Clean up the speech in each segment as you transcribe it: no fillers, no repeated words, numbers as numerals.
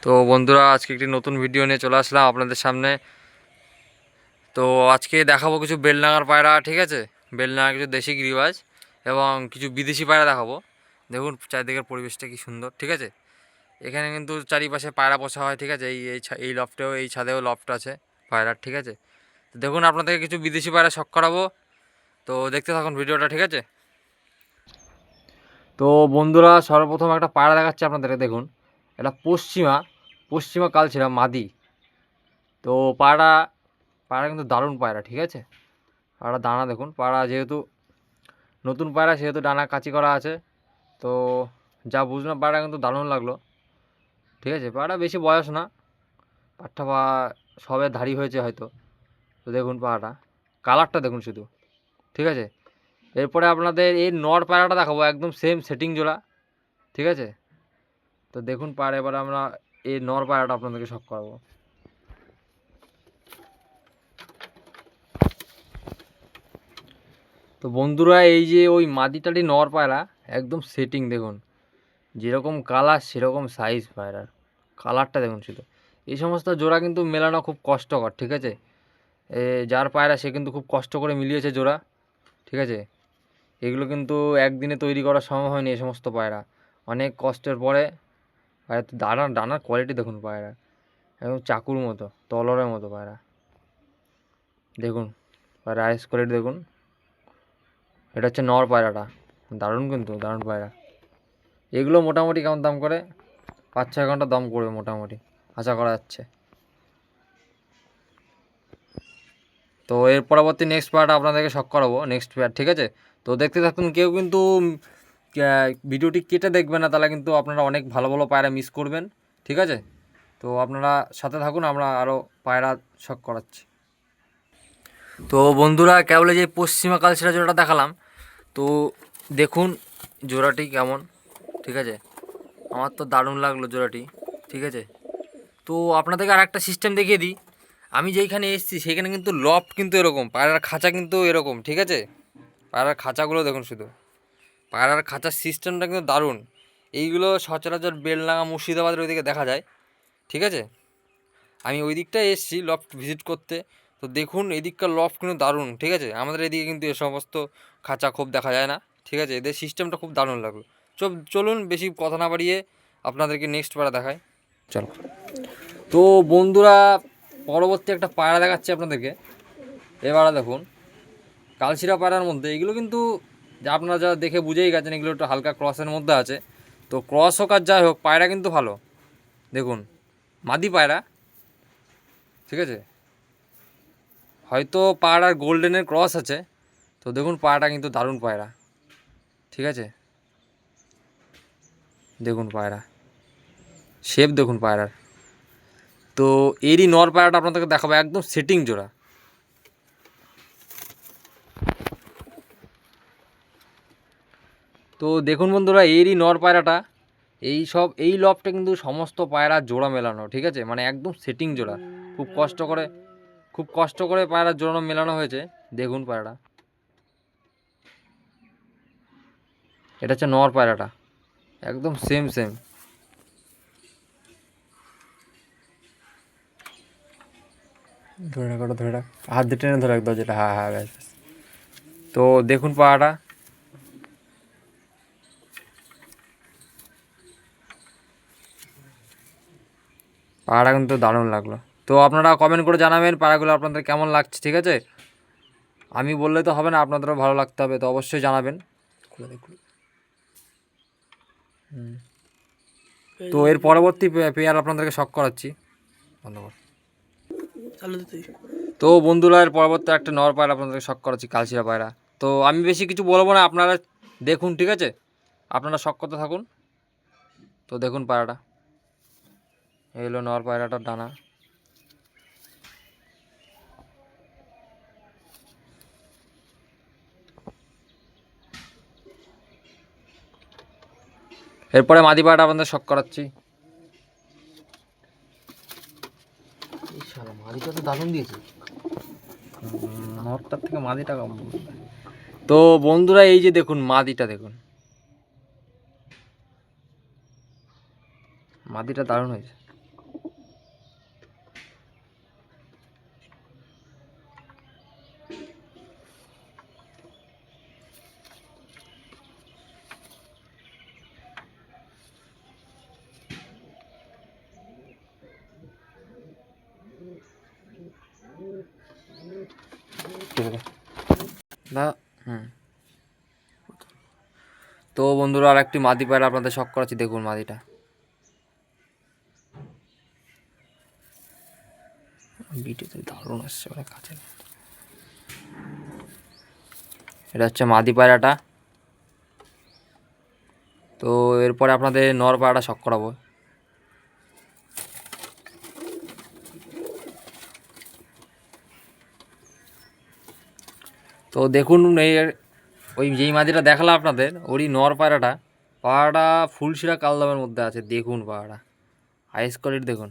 তো বন্ধুরা, আজকে একটি নতুন ভিডিও নিয়ে চলে আসলাম আপনাদের সামনে। তো আজকে দেখাবো কিছু বেলডাঙার পায়রা, ঠিক আছে। বেলডাঙার কিছু দেশি গিরিবাজ এবং কিছু বিদেশি পায়রা দেখাবো। দেখুন চারিদিকের পরিবেশটা কি সুন্দর, ঠিক আছে। এখানে কিন্তু চারিপাশে পায়রা পোষা হয়, ঠিক আছে। এই লফটেও, এই ছাদেও লফট আছে পায়রার, ঠিক আছে। তো দেখুন আপনাদেরকে কিছু বিদেশি পায়রা শখ করাবো। তো দেখতে থাকুন ভিডিওটা, ঠিক আছে। তো বন্ধুরা, সর্বপ্রথম একটা পায়রা দেখাচ্ছি আপনাদেরকে। দেখুন, এটা পশ্চিমা কালচিরা মাদি। তো পায়রা পায়রা কিন্তু দারুণ পায়রা, ঠিক আছে। পায়রা দানা দেখুন, পায়রা যেহেতু নতুন পায়রা সেহেতু ডানা কাচি করা আছে। তো যা বুঝলাম পায়রা কিন্তু দারুণ লাগলো, ঠিক আছে। পায়রা বেশি বয়স না, পাঠটা বা সবে ধাড়ি হয়েছে হয়তো। তো দেখুন পায়রাটা, কালারটা দেখুন শুধু, ঠিক আছে। এরপরে আপনাদের এই নর পায়রাটা দেখাবো, একদম সেম সেটিং জোড়া, ঠিক আছে। তো দেখুন পায়রা, এবারে আমরা এই নর পায়রাটা আপনাদেরকে শখ করাবো। তো বন্ধুরা, এই যে ওই মাদিটারি নর পায়রা, একদম সেটিং দেখুন, যেরকম কালার সেরকম সাইজ পায়রার। কালারটা দেখুন শুধু। এই সমস্ত জোড়া কিন্তু মেলানো খুব কষ্টকর, ঠিক আছে। যার পায়রা সে কিন্তু খুব কষ্ট করে মিলিয়েছে জোড়া, ঠিক আছে। এগুলো কিন্তু একদিনে তৈরি করা সম্ভব হয়নি, এই সমস্ত পায়রা অনেক কষ্টের পরে। পায়রা ডানার কোয়ালিটি দেখুন পায়রা, একদম চাকুর মতো, তলরের মতো পায়রা। দেখুন পায়রা আইস কোয়ালিটি দেখুন। এটা হচ্ছে নর পায়রাটা, দারুণ কিন্তু দারুণ পায়রা। এগুলো মোটামুটি কেমন দাম করে, 5-6 ঘন্টা দাম করবে মোটামুটি, আশা করা যাচ্ছে। তো এর পরবর্তী নেক্সট পার্ট আপনাদেরকে শখ করাবো, নেক্সট পার্ট, ঠিক আছে। তো দেখতে থাকুন, কেউ কিন্তু ভিডিওটি কেটে দেখবেন না, তাহলে কিন্তু আপনারা অনেক ভালো ভালো পায়রা মিস করবেন, ঠিক আছে। তো আপনারা সাথে থাকুন, আমরা আরও পায়রা শখ করাচ্ছি। তো বন্ধুরা, কেবল যে পশ্চিমা কালচিরা জোড়াটা দেখালাম, তো দেখুন জোড়াটি কেমন, ঠিক আছে। আমার তো দারুণ লাগলো জোড়াটি, ঠিক আছে। তো আপনাদেরকে আর একটা সিস্টেম দেখিয়ে দিই। আমি যেইখানে এসেছি সেইখানে কিন্তু লফট কিন্তু এরকম, পায়রার খাঁচা কিন্তু এরকম, ঠিক আছে। পায়রার খাঁচাগুলো দেখুন শুধু, পায়রার খাঁচার সিস্টেমটা কিন্তু দারুণ। এইগুলো সচরাচর বেলডাঙা মুর্শিদাবাদের ওইদিকে দেখা যায়, ঠিক আছে। আমি ওই দিকটায় এসেছি লফট ভিজিট করতে। তো দেখুন এদিককার লফট কিন্তু দারুণ, ঠিক আছে। আমাদের এদিকে কিন্তু এ সমস্ত খাঁচা খুব দেখা যায় না, ঠিক আছে। এদের সিস্টেমটা খুব দারুণ লাগলো। চলুন বেশি কথা না বাড়িয়ে আপনাদেরকে নেক্সট পায়রা দেখায়, চলো। তো বন্ধুরা, পরবর্তী একটা পায়রা দেখাচ্ছি আপনাদেরকে। এবারে দেখুন কালশিরা পায়রার মধ্যে এগুলো কিন্তু, যা আপনারা যা দেখে বুঝেই গেছেন, এগুলো একটু হালকা ক্রসের মধ্যে আছে। তো ক্রস হোক আর যাই হোক, পায়রা কিন্তু ভালো। দেখুন মাদি পায়রা, ঠিক আছে। হয়তো পায়রার গোল্ডেনের ক্রস আছে। তো দেখুন পায়রাটা কিন্তু দারুণ পায়রা, ঠিক আছে। দেখুন পায়রা শেপ দেখুন পায়রার। তো এরই নর পায়রাটা আপনাদেরকে দেখাবো, একদম সেটিং জোড়া। তো দেখুন বন্ধুরা, এরই নর পায়রাটা, এই লফটে কিন্তু সমস্ত পায়রা জোড়া মেলানো, ঠিক আছে। মানে একদম সেটিং জোড়া, খুব কষ্ট করে পায়রা জোড়ানো মেলানো হয়েছে। দেখুন পায়রাটা, এটা হচ্ছে নর পায়রাটা, একদম সেম। ধরে রাখ, হাত দিয়ে টেনে ধরে একদম, যেটা, হ্যাঁ ব্যাস। তো দেখুন পায়রাটা, পায়রাটা কিন্তু দারুণ লাগলো। তো আপনারা কমেন্ট করে জানাবেন পায়রাগুলো আপনাদের কেমন লাগছে, ঠিক আছে। আমি বললে তো হবে না, আপনাদেরও ভালো লাগতে হবে, তো অবশ্যই জানাবেন। তো এর পরবর্তী পেয়ার আপনাদেরকে শখ করাচ্ছি, ধন্যবাদ। তো বন্ধুরা, এর পরবর্তী একটা নর পায়রা আপনাদেরকে শখ করাচ্ছি, কালশিরা পায়রা। তো আমি বেশি কিছু বলবো না, আপনারা দেখুন, ঠিক আছে। আপনারা শখ করতে থাকুন। তো দেখুন পায়রাটা, এই হলো নর পায়রাটার ডানা। এরপরে মাদি পায়রাটা আপনাদের শখ করাচ্ছি। মাদিটা তো দারুণ দিয়েছে, নরটার থেকে মাদিটা কম। তো বন্ধুরা, এই যে দেখুন মাদিটা দেখুন, মাদিটা দারুণ হয়েছে। হুম। তো বন্ধুরা আর একটি মাদি পায়রা আপনাদের শখ করাচ্ছি, দেখুন মাদিটা। ভিডিওতে দারুণ আসছে, অনেক কাছে। এটা হচ্ছে মাদি পায়রাটা। তো এরপরে আপনাদের নর পায়রাটা শখ করাবো। তো দেখুন এই ওই যেই মাদিটা দেখালাম আপনাদের, ওরই নর পায়রাটা। পায়রাটা ফুলশিরা কালদমের মধ্যে আছে, দেখুন পায়রাটা আইস কোয়ালিটি দেখুন।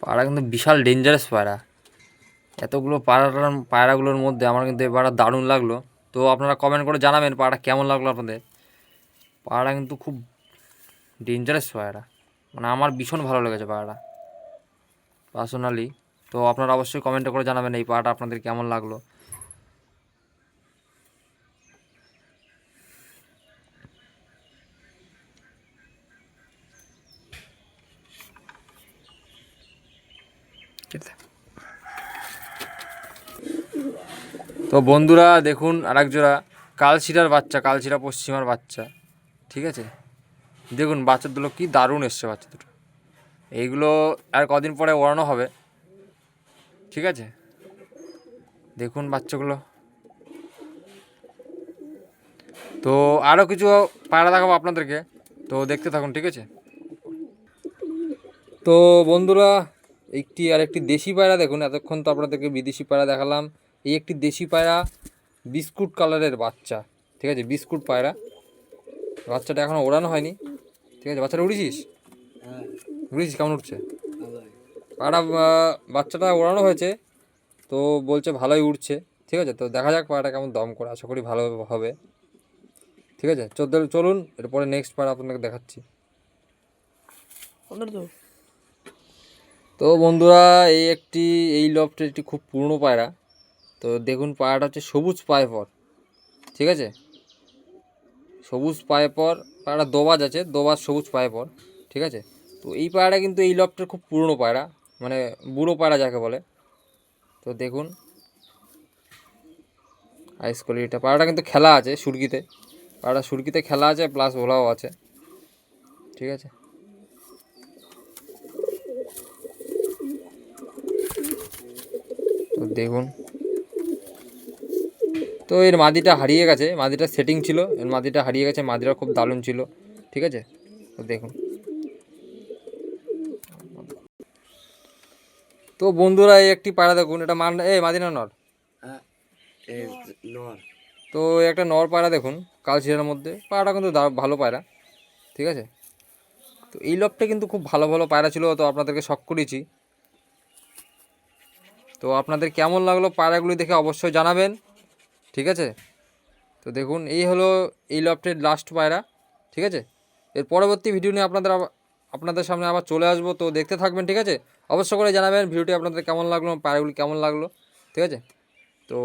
পায়রা কিন্তু বিশাল ডেঞ্জারাস পায়রা। এতগুলো পায়রাগুলোর মধ্যে আমার কিন্তু এই পায়রা দারুণ লাগলো। তো আপনারা কমেন্ট করে জানাবেন পায়রাটা কেমন লাগলো আপনাদের। পায়রা কিন্তু খুব ডেঞ্জারাস পায়রা, মানে আমার ভীষণ ভালো লেগেছে পায়রাটা পার্সোনালি। তো আপনারা অবশ্যই কমেন্টে করে জানাবেন এই পায়রাটা আপনাদের কেমন লাগলো। তো বন্ধুরা দেখুন আরেক জোড়া কালশিরার বাচ্চা, কালশিরা পশ্চিমার বাচ্চা, ঠিক আছে। দেখুন বাচ্চা দুটো কী দারুণ এসছে বাচ্চা দুটো। এইগুলো আর কদিন পরে ওড়ানো হবে, ঠিক আছে। দেখুন বাচ্চাগুলো। তো আরও কিছু পায়রা দেখাবো আপনাদেরকে, তো দেখতে থাকুন, ঠিক আছে। তো বন্ধুরা একটি দেশি পায়রা দেখুন। এতক্ষণ তো আপনাদেরকে বিদেশি পায়রা দেখালাম, এই একটি দেশি পায়রা, বিস্কুট কালারের বাচ্চা, ঠিক আছে। বিস্কুট পায়রা, বাচ্চাটা এখনও ওড়ানো হয়নি, ঠিক আছে। বাচ্চাটা উড়েছিস? উড়েছিস? কেমন উঠছে পায়রা? বাচ্চাটা ওড়ানো হয়েছে, তো বলছে ভালোই উঠছে, ঠিক আছে। তো দেখা যাক পায়রাটা কেমন দম করে, আশা করি ভালো হবে, ঠিক আছে। চলুন এরপরে নেক্সট পায়রা আপনাকে দেখাচ্ছি। তো বন্ধুরা এই লফটের একটি খুব পুরনো পায়রা। তো দেখুন পায়রাটা হচ্ছে সবুজ পায়পর, ঠিক আছে। সবুজ পায়পর পায়রা, দোবাজ আছে, দোবাজ সবুজ পায়পর, ঠিক আছে। তো এই পায়রাটা কিন্তু এই লফটের খুব পুরনো পায়রা, মানে বুড়ো পায়রা যাকে বলে। তো দেখুন আইস কোয়ালিটিটা। পায়রাটা কিন্তু খেলা আছে সুরকিতে, পায়রাটা সুরকিতে খেলা আছে, প্লাস ওলাও আছে, ঠিক আছে। তো দেখুন, তো এর মাদিটা হারিয়ে গেছে, মাদিটা সেটিং ছিল, এর মাদিটা হারিয়ে গেছে। মাদিটা খুব দারুণ ছিল, ঠিক আছে। তো দেখুন। তো বন্ধুরা এই একটি পায়রা দেখুন, এটা মাদিনা নর। তো একটা নর পায়রা দেখুন কালশিরার মধ্যে। পায়রাটা কিন্তু ভালো পায়রা, ঠিক আছে। তো এই লফটে কিন্তু খুব ভালো ভালো পায়রা ছিল, তো আপনাদেরকে শখ করেছি। তো আপনাদের কেমন লাগলো পায়রাগুলি দেখে অবশ্যই জানাবেন, ঠিক আছে। তো দেখুন এই হলো এই লফটের লাস্ট পায়রা, ঠিক আছে। এর পরবর্তী ভিডিও নিয়ে আপনাদের সামনে আবার চলে আসবো, তো দেখতে থাকবেন, ঠিক আছে। অবশ্য করে জানাবেন ভিডিওটি আপনাদের কেমন লাগলো, পায়রাগুলি কেমন লাগলো, ঠিক আছে। তো